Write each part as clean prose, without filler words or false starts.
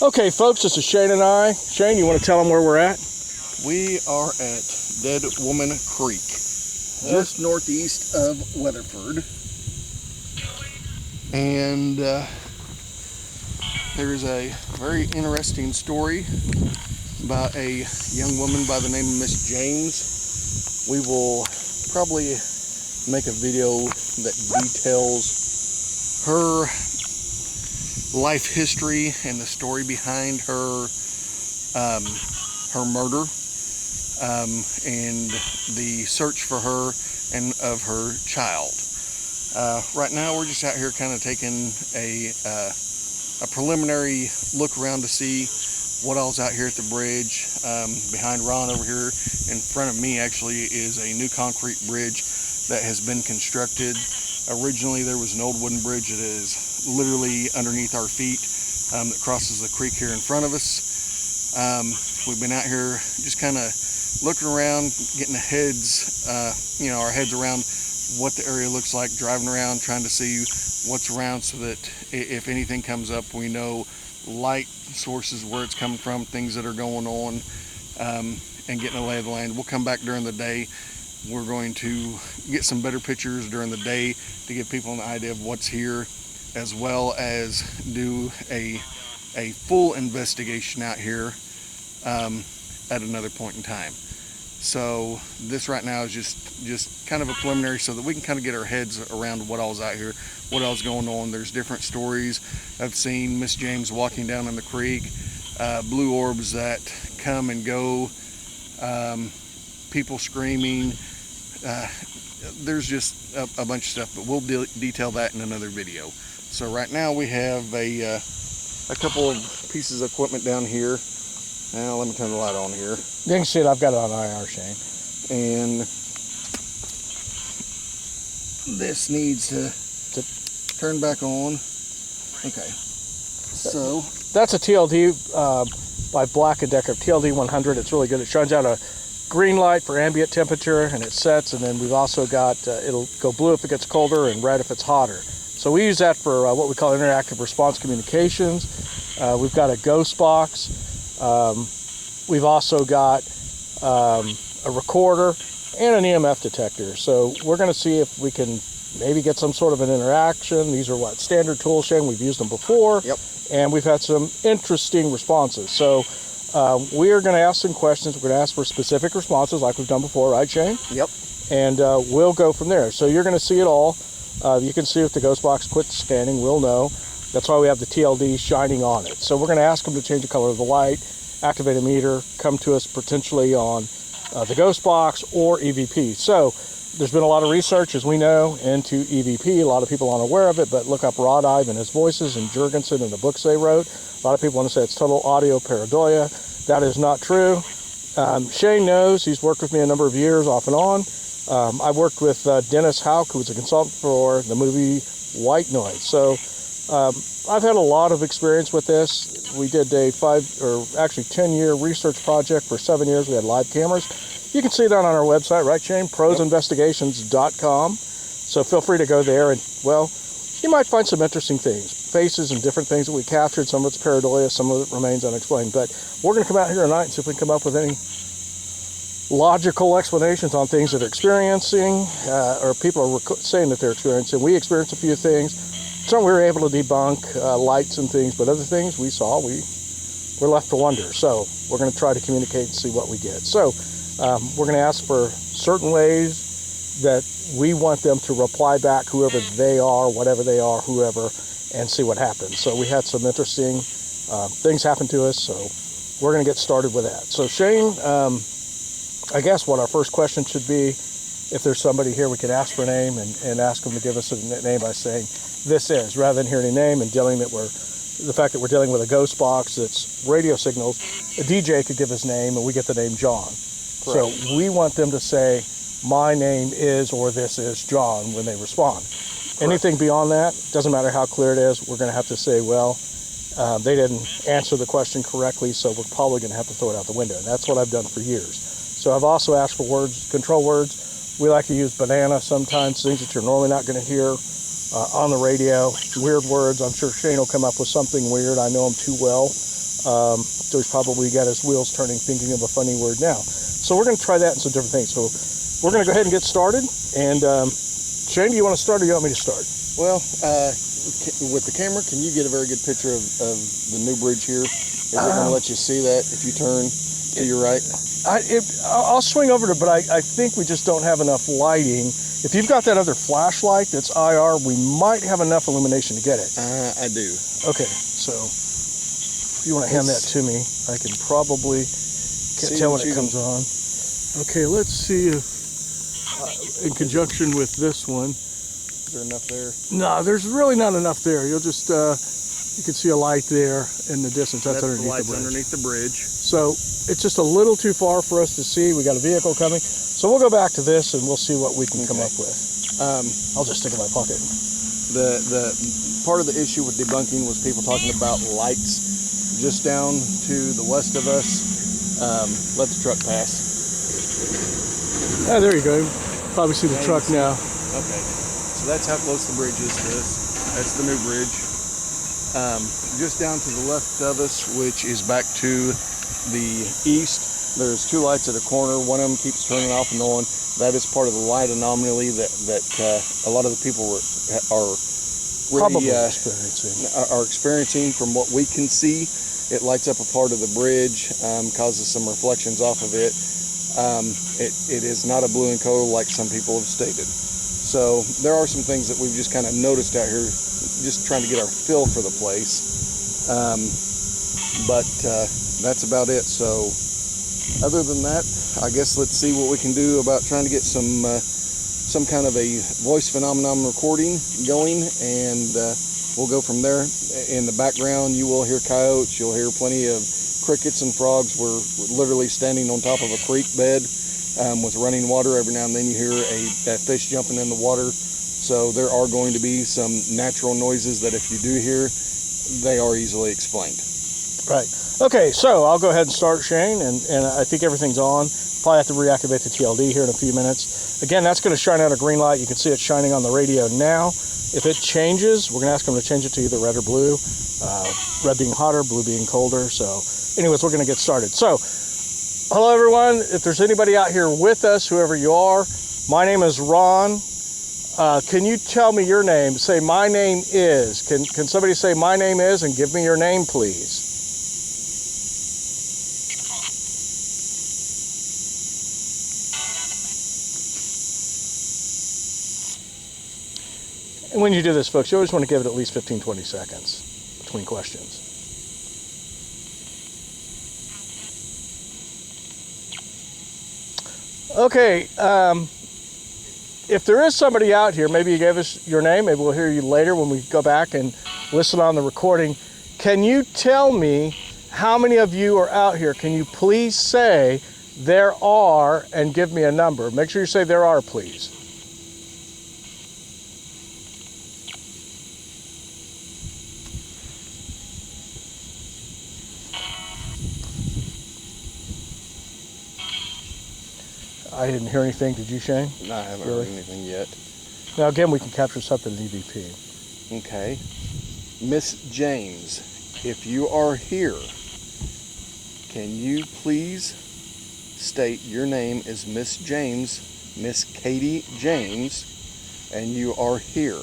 Okay, folks, this is Shane and I. Shane, you want to tell them where we're at? We are at Dead Woman Creek, just northeast of Weatherford. And there's a very interesting story about a young woman by the name of Miss James. We will probably make a video that details her life history and the story behind her murder, and the search for her and of her child. Right now we're just out here kind of taking a preliminary look around to see what all's out here at the bridge. Behind Ron over here in front of me actually is a new concrete bridge that has been constructed. Originally there was an old wooden bridge that is literally underneath our feet, that crosses the creek here in front of us. We've been out here just kind of looking around, getting our heads around what the area looks like, driving around trying to see what's around so that if anything comes up we know light sources, where it's coming from, things that are going on, and getting a lay of the land. We'll come back during the day. We're going to get some better pictures during the day to give people an idea of what's here, as well as do a full investigation out here at another point in time. So this right now is just kind of a preliminary so that we can kind of get our heads around what all's out here, what all's going on. There's different stories. I've seen Miss James walking down in the creek, blue orbs that come and go, people screaming. There's just a bunch of stuff, but we'll detail that in another video. So right now we have a couple of pieces of equipment down here. Now let me turn the light on here. You can see it, I've got it on IR, Shane. And this needs to turn back on. Okay. So that's a TLD by Black & Decker, TLD 100. It's really good. It shines out a green light for ambient temperature and it sets, and then we've also got, it'll go blue if it gets colder and red if it's hotter. So we use that for what we call interactive response communications. We've got a ghost box. We've also got a recorder and an EMF detector. So we're going to see if we can maybe get some sort of an interaction. These are standard tools, Shane. We've used them before. Yep. And we've had some interesting responses. So we are going to ask some questions. We're going to ask for specific responses like we've done before, right, Shane? Yep. And we'll go from there. So you're going to see it all. You can see if the ghost box quits scanning, we'll know. That's why we have the TLD shining on it. So we're going to ask them to change the color of the light, activate a meter, come to us potentially on the ghost box or EVP. So there's been a lot of research, as we know, into EVP. A lot of people aren't aware of it, but look up Rod Ive and his voices and Jurgensen and the books they wrote. A lot of people want to say it's total audio pareidolia. That is not true. Shane knows. He's worked with me a number of years off and on. I've worked with Dennis Houck, who was a consultant for the movie White Noise. So I've had a lot of experience with this. We did a 10-year research project for 7 years. We had live cameras. You can see that on our website, right, Shane? prosinvestigations.com. So feel free to go there and, well, you might find some interesting things. Faces and different things that we captured. Some of it's pareidolia, some of it remains unexplained. But we're going to come out here tonight and see if we can come up with any logical explanations on things that they're experiencing, or people are saying that they're experiencing. We experienced a few things. Some we were able to debunk, lights and things, but other things we saw, we're left to wonder. So we're going to try to communicate and see what we get. So we're going to ask for certain ways that we want them to reply back, whoever they are, whatever they are, whoever, and see what happens. So we had some interesting things happen to us, so we're going to get started with that. So Shane, I guess what our first question should be, if there's somebody here, we could ask for a name and ask them to give us a name by saying, this is, rather than hearing a name and the fact that we're dealing with a ghost box that's radio signals. A DJ could give his name and we get the name John. Correct. So we want them to say, my name is, or this is John when they respond. Correct. Anything beyond that, doesn't matter how clear it is, we're going to have to say, well, they didn't answer the question correctly, so we're probably going to have to throw it out the window. And that's what I've done for years. So I've also asked for control words. We like to use banana sometimes, things that you're normally not going to hear on the radio. Weird words. I'm sure Shane will come up with something weird. I know him too well. So he's probably got his wheels turning, thinking of a funny word now. So we're going to try that and some different things. So we're going to go ahead and get started. And Shane, do you want to start or do you want me to start? Well, with the camera, can you get a very good picture of the new bridge here? Is it going to let you see that if you turn to your right? I'll swing over to it, but I think we just don't have enough lighting. If you've got that other flashlight that's IR, we might have enough illumination to get it. I do. Okay, so if you want to hand that to me, I can probably tell when it comes on. Okay, let's see if, in conjunction with this one. Is there enough there? No, there's really not enough there. You'll just, you can see a light there in the distance. That's underneath the light's bridge. underneath the bridge. So it's just a little too far for us to see. We got a vehicle coming. So we'll go back to this and we'll see what we can come up with. I'll just stick it in my pocket. The part of the issue with debunking was people talking about lights just down to the west of us. Let the truck pass. Ah, there you go. Probably see the truck now. Okay. So that's how close the bridge is to this. That's the new bridge. Just down to the left of us, which is back to the east, there's two lights at a corner. One of them keeps turning off and on. That is part of the light anomaly that a lot of the people are Probably experiencing. From what we can see, it lights up a part of the bridge, causes some reflections off of it. It is not a blue and color like some people have stated. So there are some things that we've just kind of noticed out here, just trying to get our feel for the place. But that's about it. So other than that, I guess let's see what we can do about trying to get some kind of a voice phenomenon recording going, and we'll go from there. In the background, you will hear coyotes. You'll hear plenty of crickets and frogs. We're literally standing on top of a creek bed with running water. Every now and then you hear a fish jumping in the water. So there are going to be some natural noises that if you do hear, they are easily explained. Right. Okay, so I'll go ahead and start, Shane, and I think everything's on. Probably have to reactivate the TLD here in a few minutes. Again, that's going to shine out a green light. You can see it shining on the radio now. If it changes, we're going to ask them to change it to either red or blue. Red being hotter, blue being colder. So anyways, we're going to get started. So hello, everyone. If there's anybody out here with us, whoever you are, my name is Ron. Can you tell me your name? Say, my name is. Can somebody say, my name is, and give me your name, please? And when you do this, folks, you always want to give it at least 15-20 seconds between questions. Okay, if there is somebody out here, maybe you gave us your name, maybe we'll hear you later when we go back and listen on the recording. Can you tell me how many of you are out here? Can you please say there are and give me a number? Make sure you say there are, please. I didn't hear anything. Did you, Shane? No, I haven't heard anything yet. Now, again, we can capture something in EVP. Okay. Miss James, if you are here, can you please state your name is Miss James, Miss Katy James, and you are here?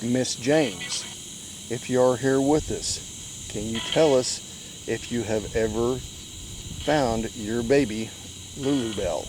Miss James, if you are here with us, can you tell us if you have ever found your baby, Lulubelle?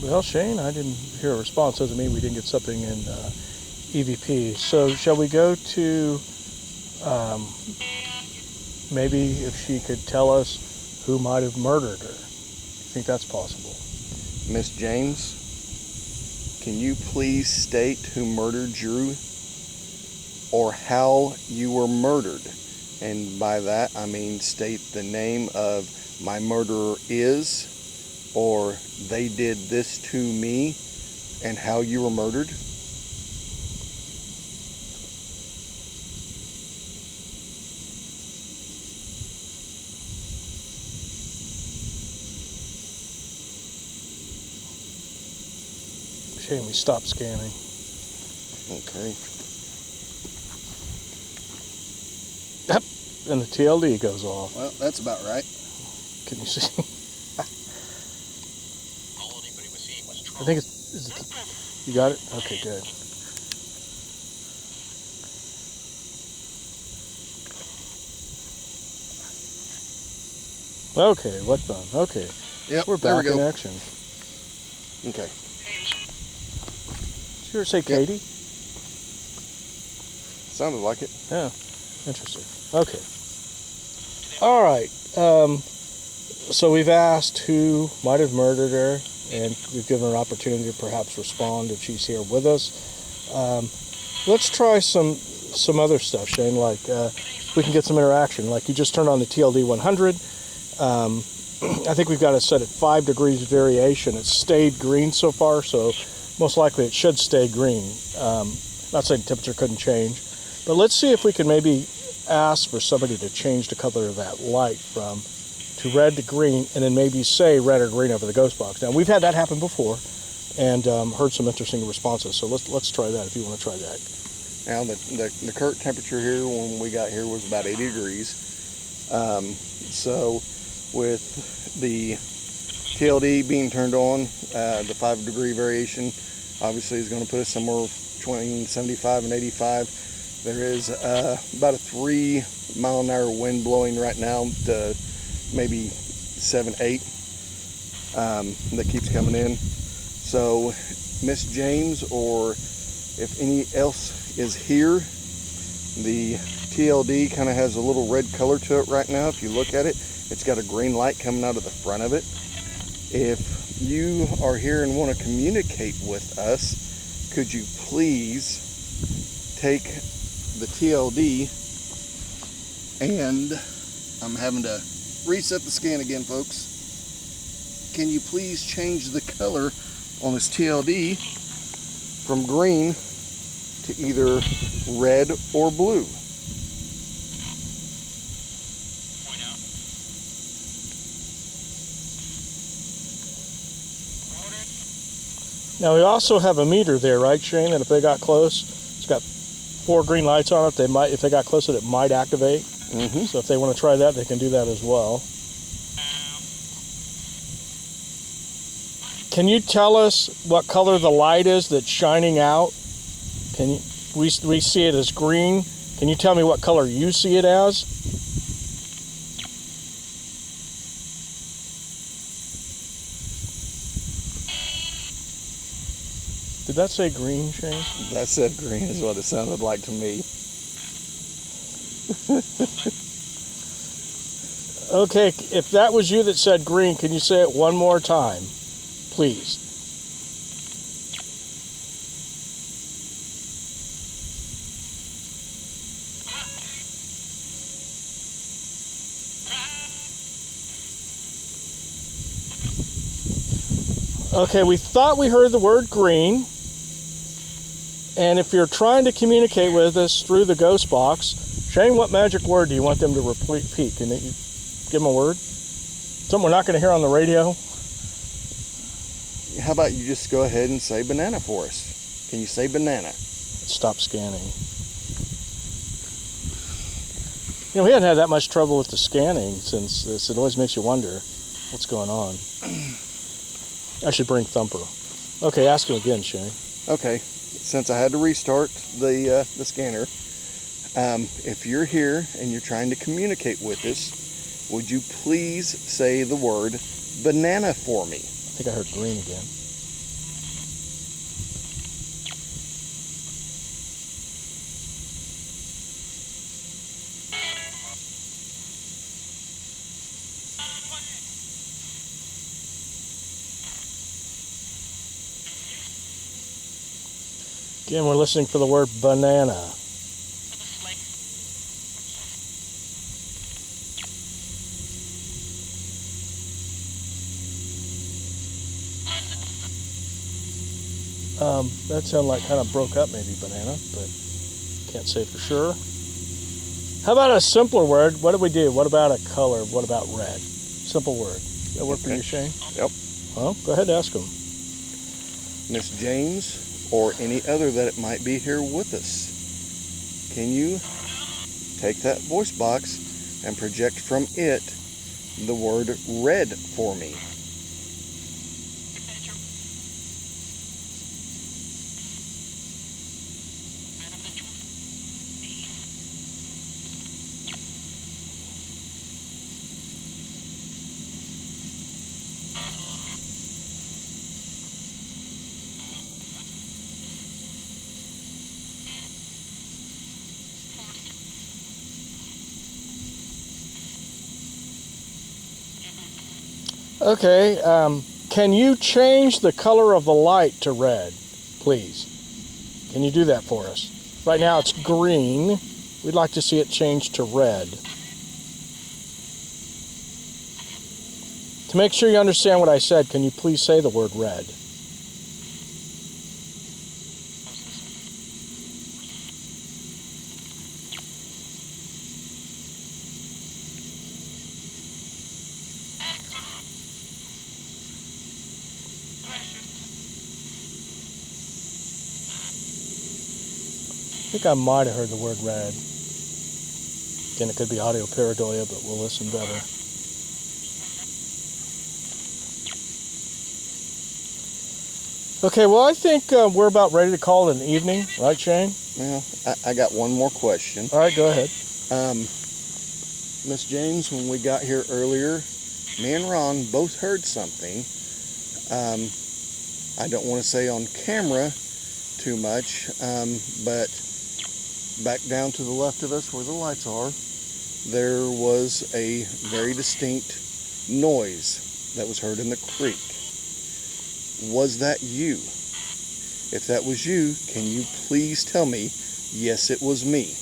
Well, Shane, I didn't hear a response. Doesn't mean we didn't get something in EVP. So shall we go to Maybe if she could tell us who might have murdered her. You think that's possible? Miss James, can you please state who murdered you or how you were murdered? And by that, I mean state the name of my murderer is, or they did this to me, and how you were murdered. Shame we stopped scanning. Okay. Yep, and the TLD goes off. Well, that's about right. Can you see? I think you got it? Okay, good. Okay, what fun. Okay. Yep, We're there we back go. in action. Okay. Did you ever say Katy? Sounded like it. Yeah, interesting. Okay. All right. So we've asked who might have murdered her, and we've given her an opportunity to perhaps respond if she's here with us. Let's try some other stuff, Shane. Like we can get some interaction. Like you just turned on the TLD 100. I think we've got it set at 5 degrees variation. It's stayed green so far, so most likely it should stay green. Not saying temperature couldn't change, but let's see if we can maybe ask for somebody to change the color of that light from to red to green, and then maybe say red or green over the ghost box. Now we've had that happen before, and heard some interesting responses. So let's try that if you want to try that. Now the current temperature here when we got here was about 80 degrees. So with the TLD being turned on, the 5 degree variation obviously is going to put us somewhere between 75 and 85. There is about a 3 mile an hour wind blowing right now to maybe 7, 8 that keeps coming in. So Miss James, or if any else is here, the TLD kind of has a little red color to it right now. If you look at it, it's got a green light coming out of the front of it. If you are here and want to communicate with us, could you please take the TLD, and I'm having to reset the scan again, folks. Can you please change the color on this TLD from green to either red or blue? Now we also have a meter there, right, Shane? And if they got close, it's got 4 green lights on it. They might, if they got close to it, might activate. Mm-hmm. So if they want to try that, they can do that as well. Can you tell us what color the light is that's shining out? Can you? We see it as green. Can you tell me what color you see it as? Did that say green, Shane? That said green is what it sounded like to me. Okay, if that was you that said green, can you say it one more time, please? Okay, we thought we heard the word green. And if you're trying to communicate with us through the ghost box, Shane, what magic word do you want them to repeat? Can you give them a word? Something we're not going to hear on the radio? How about you just go ahead and say banana for us? Can you say banana? Stop scanning. You know, we hadn't had that much trouble with the scanning since this. It always makes you wonder what's going on. I should bring Thumper. Okay, ask him again, Shane. Okay, since I had to restart the scanner, if you're here and you're trying to communicate with us, would you please say the word banana for me? I think I heard green again. Again, we're listening for the word banana. That sounded like kind of broke up, maybe banana, but can't say for sure. How about a simpler word? What do we do? What about a color? What about red? Simple word. That work for you, Shane? Yep. Well, go ahead and ask him. Miss James, or any other that it might be here with us, can you take that voice box and project from it the word red for me? Okay, can you change the color of the light to red, please? Can you do that for us? Right now it's green. We'd like to see it change to red. To make sure you understand what I said, can you please say the word red? I think I might have heard the word red. Again, it could be audio pareidolia, but we'll listen better. Okay, well, I think we're about ready to call it an evening, right, Shane? Well, I got one more question. All right, go ahead. Miss James, when we got here earlier, me and Ron both heard something. I don't want to say on camera too much, but back down to the left of us where the lights are, there was a very distinct noise that was heard in the creek. Was that you? If that was you, can you please tell me, yes, it was me?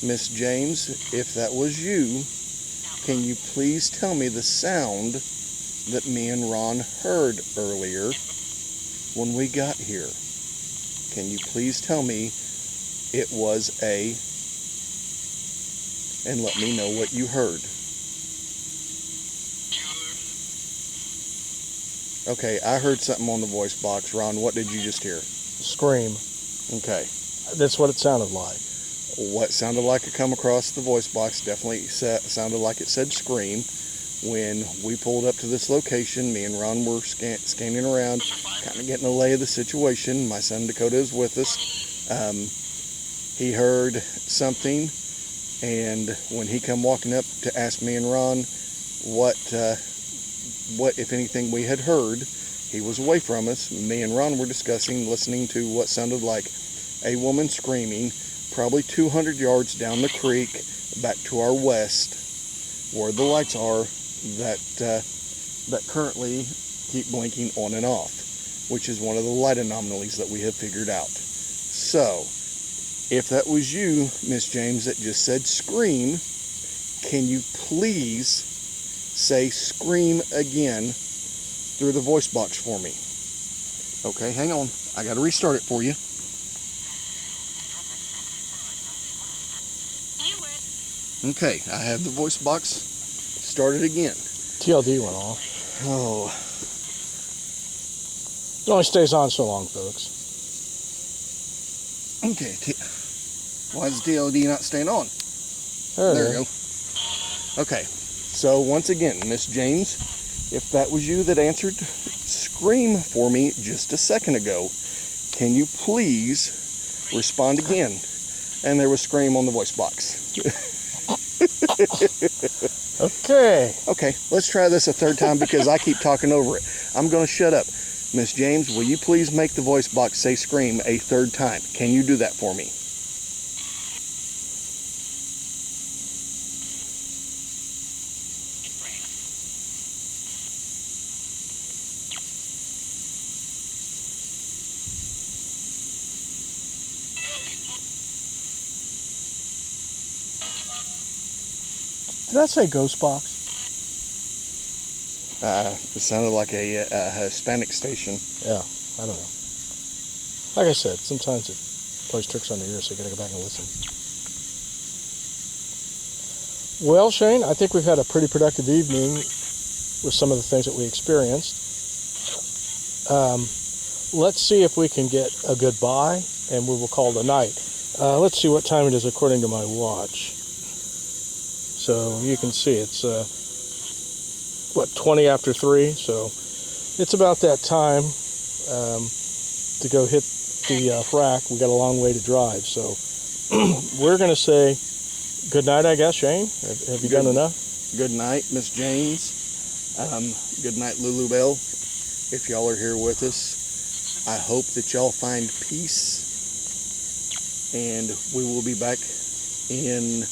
Miss James, if that was you, can you please tell me the sound that me and Ron heard earlier when we got here? Can you please tell me it was and let me know what you heard? Okay, I heard something on the voice box. Ron, what did you just hear? Scream. Okay. That's what it sounded like. What sounded like it come across the voice box definitely sounded like it said scream. When we pulled up to this location, me and Ron were scanning around, kind of getting a lay of the situation. My son Dakota is with us. He heard something, and when he come walking up to ask me and Ron what if anything we had heard, he was away from us. Me and Ron were discussing, listening to what sounded like a woman screaming, probably 200 yards down the creek, back to our west, where the lights are that currently keep blinking on and off, which is one of the light anomalies that we have figured out. So, if that was you, Miss James, that just said scream, can you please say scream again through the voice box for me? Okay, hang on. I got to restart it for you. Okay, I have the voice box started again. TLD went off. Oh. It only stays on so long, folks. Okay. Why is TLD not staying on? There we go. Okay. So once again, Miss James, if that was you that answered scream for me just a second ago, can you please respond again? And there was scream on the voice box. Okay. Okay, let's try this a third time because I keep talking over it. I'm going to shut up. Miss James, will you please make the voice box say scream a third time? Can you do that for me? Did I say ghost box? It sounded like a Hispanic station. Yeah, I don't know. Like I said, sometimes it plays tricks on your ears, so you gotta go back and listen. Well, Shane, I think we've had a pretty productive evening with some of the things that we experienced. Let's see if we can get a goodbye, and we will call it a night. Let's see what time it is according to my watch. So you can see it's 20 after 3, so it's about that time to go hit the frack. We got a long way to drive, so we're going to say good night, I guess. Shane, have you done enough? Good night, Miss James. Good night, Lulu Bell. If y'all are here with us, I hope that y'all find peace, and we will be back in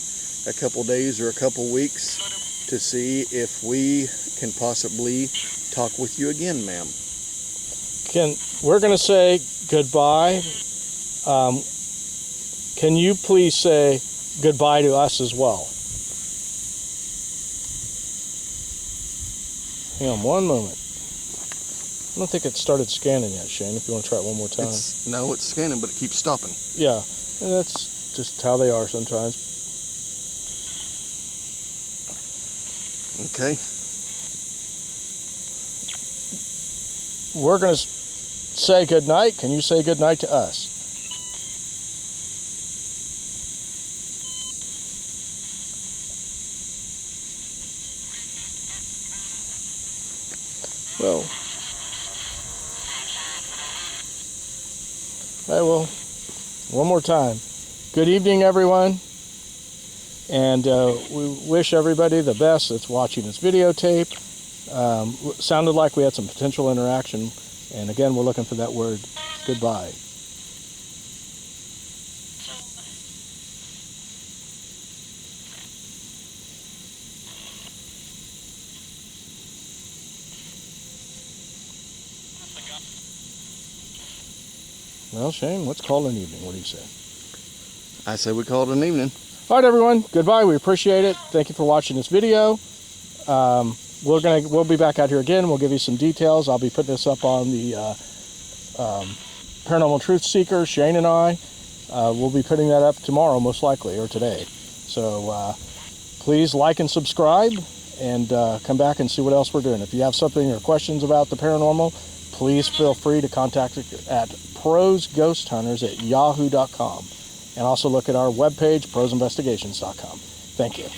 a couple days or a couple weeks to see if we can possibly talk with you again, ma'am. We're going to say goodbye. Can you please say goodbye to us as well? Hang on one moment. I don't think it started scanning yet, Shane, if you want to try it one more time. No, it's scanning, but it keeps stopping. Yeah, and that's just how they are sometimes. Okay. We're going to say good night. Can you say good night to us? Well, all right, well, one more time. Good evening, everyone. And we wish everybody the best that's watching this videotape. Sounded like we had some potential interaction. And again, we're looking for that word, goodbye. Well, Shane, let's call it an evening. What do you say? I say we call it an evening. All right, everyone. Goodbye. We appreciate it. Thank you for watching this video. We'll be back out here again. We'll give you some details. I'll be putting this up on the Paranormal Truth Seeker. Shane and I will be putting that up tomorrow, most likely, or today. So please like and subscribe, and come back and see what else we're doing. If you have something or questions about the paranormal, please feel free to contact us at prosghosthunters@yahoo.com. And also look at our webpage, prosinvestigations.com. Thank you.